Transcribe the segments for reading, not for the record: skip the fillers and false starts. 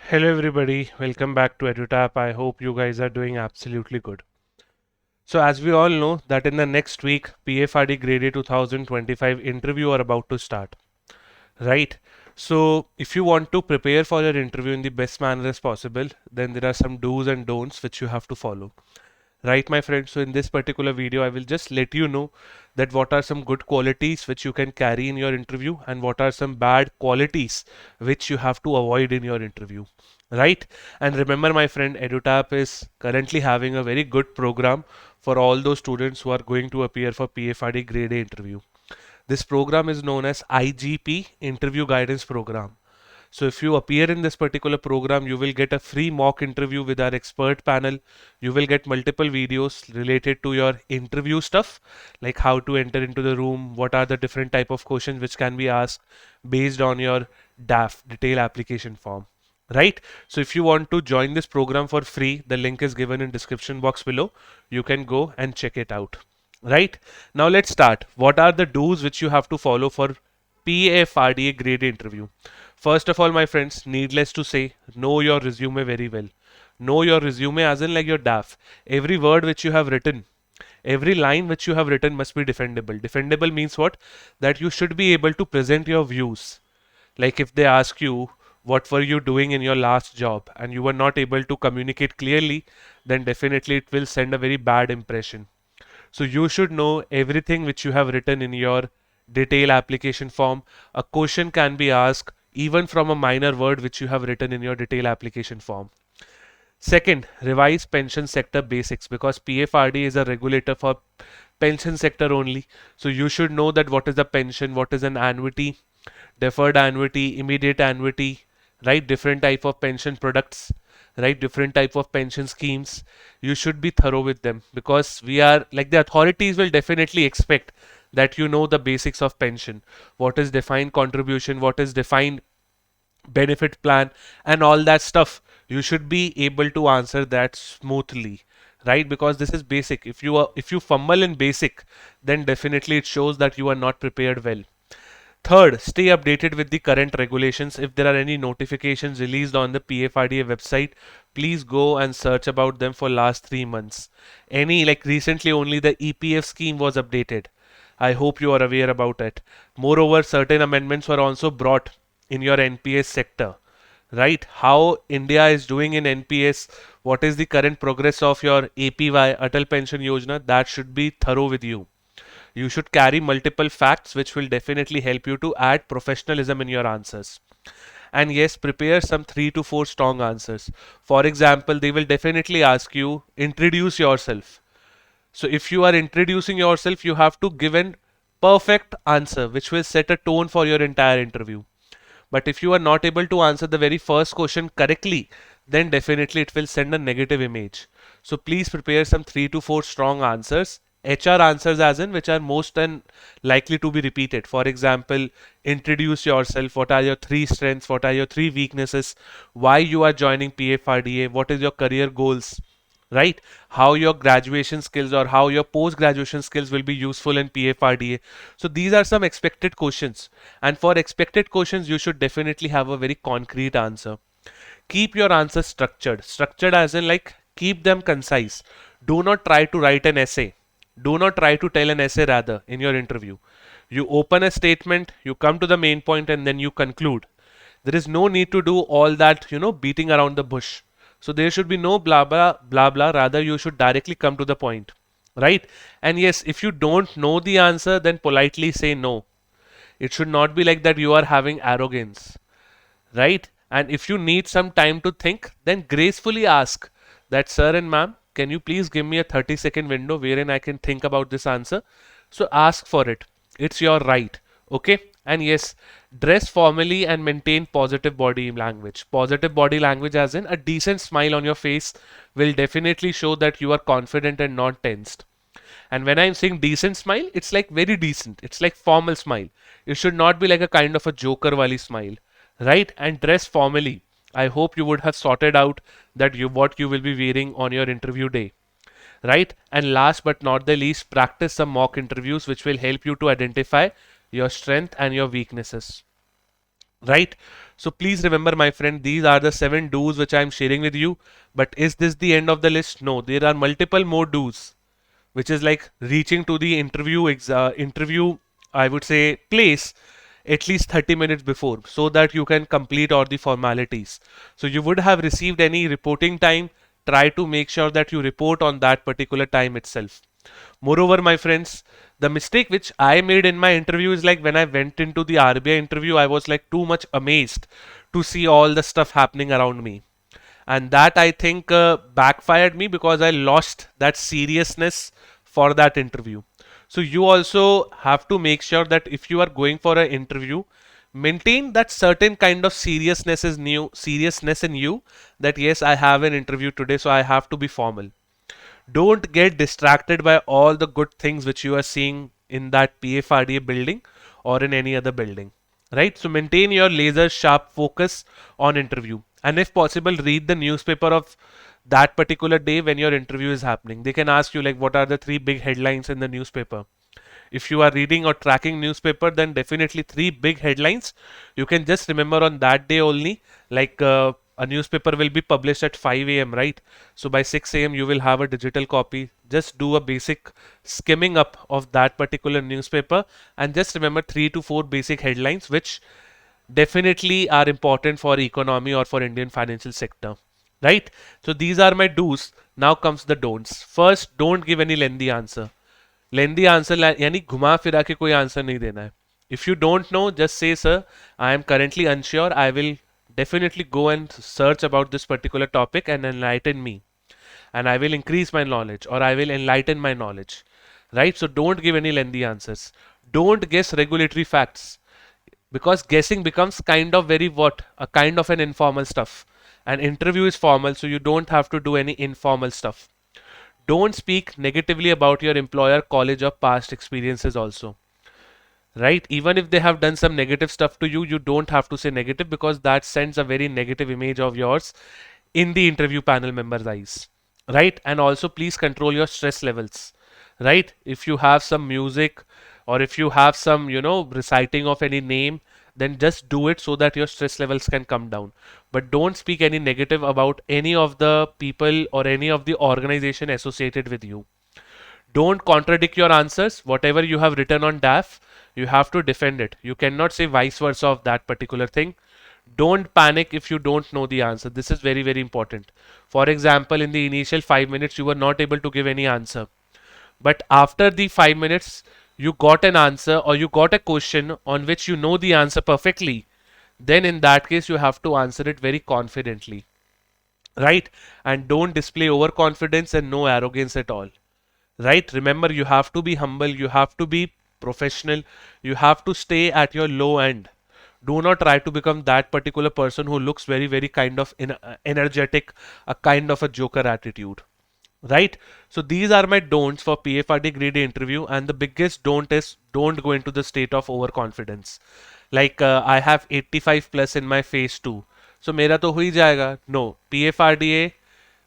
Hello everybody, welcome back to EduTap. I hope you guys are doing absolutely good. So as we all know that in the next week PFRD Grade A 2025 interview are about to start, right? So if you want to prepare for your interview in the best manner as possible, then there are some do's and don'ts which you have to follow. Right, my friends. So in this particular video, I will just let you know that what are some good qualities which you can carry in your interview and what are some bad qualities which you have to avoid in your interview. Right? And remember, my friend, EduTap is currently having a very good program for all those students who are going to appear for PFRD Grade A interview. This program is known as IGP Interview Guidance Program. So if you appear in this particular program, you will get a free mock interview with our expert panel. You will get multiple videos related to your interview stuff, like how to enter into the room, what are the different type of questions which can be asked based on your DAF, detail application form. Right? So if you want to join this program for free, the link is given in description box below. You can go and check it out. Right? Now let's start. What are the do's which you have to follow for PFRDA grade interview? First of all, my friends, needless to say, know your resume very well. Know your resume as in like your DAF. Every word which you have written, every line which you have written must be defendable. Defendable means what? That you should be able to present your views. Like if they ask you, what were you doing in your last job and you were not able to communicate clearly, then definitely it will send a very bad impression. So you should know everything which you have written in your detail application form. A question can be asked even from a minor word which you have written in your detail application form. Second, revise pension sector basics because PFRD is a regulator for pension sector only. So you should know that what is the pension, what is an annuity, deferred annuity, immediate annuity, right? Different type of pension products, right? Different type of pension schemes. You should be thorough with them because we are like the authorities will definitely expect that you know the basics of pension. What is defined contribution, what is defined benefit plan and all that stuff. You should be able to answer that smoothly, right? Because this is basic. If you fumble in basic, then definitely it shows that you are not prepared well. Third, stay updated with the current regulations. If there are any notifications released on the PFRDA website, please go and search about them for last 3 months. Any like recently only the EPF scheme was updated. I hope you are aware about it. Moreover, certain amendments were also brought in your NPS sector, right? How India is doing in NPS, what is the current progress of your APY, Atal Pension Yojana, that should be thorough with you. You should carry multiple facts which will definitely help you to add professionalism in your answers. And yes, prepare some 3 to 4 strong answers. For example, they will definitely ask you, introduce yourself. So if you are introducing yourself, you have to give an perfect answer which will set a tone for your entire interview. But if you are not able to answer the very first question correctly, then definitely it will send a negative image. So please prepare some 3 to 4 strong answers. HR answers as in which are most and likely to be repeated. For example, introduce yourself. What are your 3 strengths? What are your 3 weaknesses? Why you are joining PFRDA? What is your career goals? Right? How your graduation skills or how your post graduation skills will be useful in PFRDA. So these are some expected questions, and for expected questions you should definitely have a very concrete answer. Keep your answers structured as in like keep them concise. Do not try to write an essay. Do not try to tell an essay rather in your interview. You open a statement, you come to the main point, and then you conclude. There is no need to do all that, beating around the bush. So there should be no blah blah blah blah. Rather, you should directly come to the point, right? And yes, if you don't know the answer, then politely say no. It should not be like that you are having arrogance, right? And if you need some time to think, then gracefully ask that, sir and ma'am, can you please give me a 30-second window wherein I can think about this answer? So ask for it. It's your right. Okay. And yes, dress formally and maintain positive body language. Positive body language, as in a decent smile on your face, will definitely show that you are confident and not tensed. And when I'm saying decent smile, it's like very decent. It's like formal smile. It should not be like a kind of a joker wali smile, right? And dress formally. I hope you would have sorted out that what you will be wearing on your interview day, right? And last but not the least, practice some mock interviews which will help you to identify your strength and your weaknesses. right? So please remember, my friend, these are the 7 do's which I am sharing with you. But is this the end of the list? No, there are multiple more do's, which is like reaching to the interview, I would say, place at least 30 minutes before, so that you can complete all the formalities. So you would have received any reporting time, try to make sure that you report on that particular time itself. Moreover, my friends, the mistake which I made in my interview is like when I went into the RBI interview, I was like too much amazed to see all the stuff happening around me. And that, I think, backfired me because I lost that seriousness for that interview. So you also have to make sure that if you are going for an interview, maintain that certain kind of seriousness in you, that yes, I have an interview today, so I have to be formal. Don't get distracted by all the good things which you are seeing in that PFRDA building or in any other building, right? So maintain your laser sharp focus on interview, and if possible, read the newspaper of that particular day when your interview is happening. They can ask you like, what are the 3 big headlines in the newspaper? If you are reading or tracking newspaper, then definitely 3 big headlines you can just remember on that day only. Like a newspaper will be published at 5 a.m., right? So by 6 a.m. you will have a digital copy. Just do a basic skimming up of that particular newspaper and just remember 3 to 4 basic headlines which definitely are important for economy or for Indian financial sector, right? So these are my do's. Now comes the don'ts. First, don't give any lengthy answer. Lengthy answer यानी घुमा फिरा के कोई answer नहीं देना है. If you don't know, just say, sir, I am currently unsure. I will definitely go and search about this particular topic and enlighten me. And I will increase my knowledge, or I will enlighten my knowledge. Right? So don't give any lengthy answers. Don't guess regulatory facts, because guessing becomes kind of very what? A kind of an informal stuff. An interview is formal, so you don't have to do any informal stuff. Don't speak negatively about your employer, college, or past experiences also, right? Even if they have done some negative stuff to you, you don't have to say negative, because that sends a very negative image of yours in the interview panel members' eyes, right? And also, please control your stress levels, right? If you have some music, or if you have some, reciting of any name, then just do it so that your stress levels can come down. But don't speak any negative about any of the people or any of the organization associated with you. Don't contradict your answers. Whatever you have written on DAF, you have to defend it. You cannot say vice versa of that particular thing. Don't panic if you don't know the answer. This is very, very important. For example, in the initial 5 minutes, you were not able to give any answer. But after the 5 minutes, you got an answer, or you got a question on which you know the answer perfectly. Then in that case, you have to answer it very confidently, right? And don't display overconfidence and no arrogance at all, right? Remember, you have to be humble, you have to be professional, you have to stay at your low end. Do not try to become that particular person who looks very, very kind of energetic, a kind of a joker attitude, right? So these are my don'ts for PFRD grade A interview, and the biggest don't is don't go into the state of overconfidence. Like I have 85 plus in my phase 2, so मेरा तो हो ही जाएगा. No, PFRDA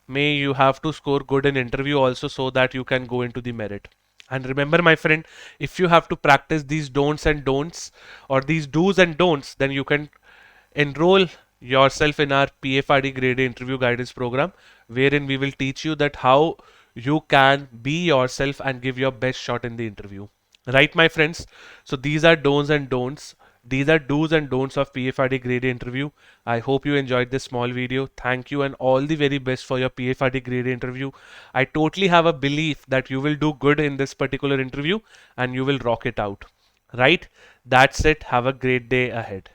may you have to score good in interview also, so that you can go into the merit. And remember, my friend, if you have to practice these don'ts and don'ts, or these do's and don'ts, then you can enroll yourself in our PFRD grade A interview guidance program, wherein we will teach you that how you can be yourself and give your best shot in the interview. Right, my friends? So these are do's and don'ts. These are do's and don'ts of PFRD grade A interview. I hope you enjoyed this small video. Thank you and all the very best for your PFRD grade A interview. I totally have a belief that you will do good in this particular interview and you will rock it out. Right? That's it. Have a great day ahead.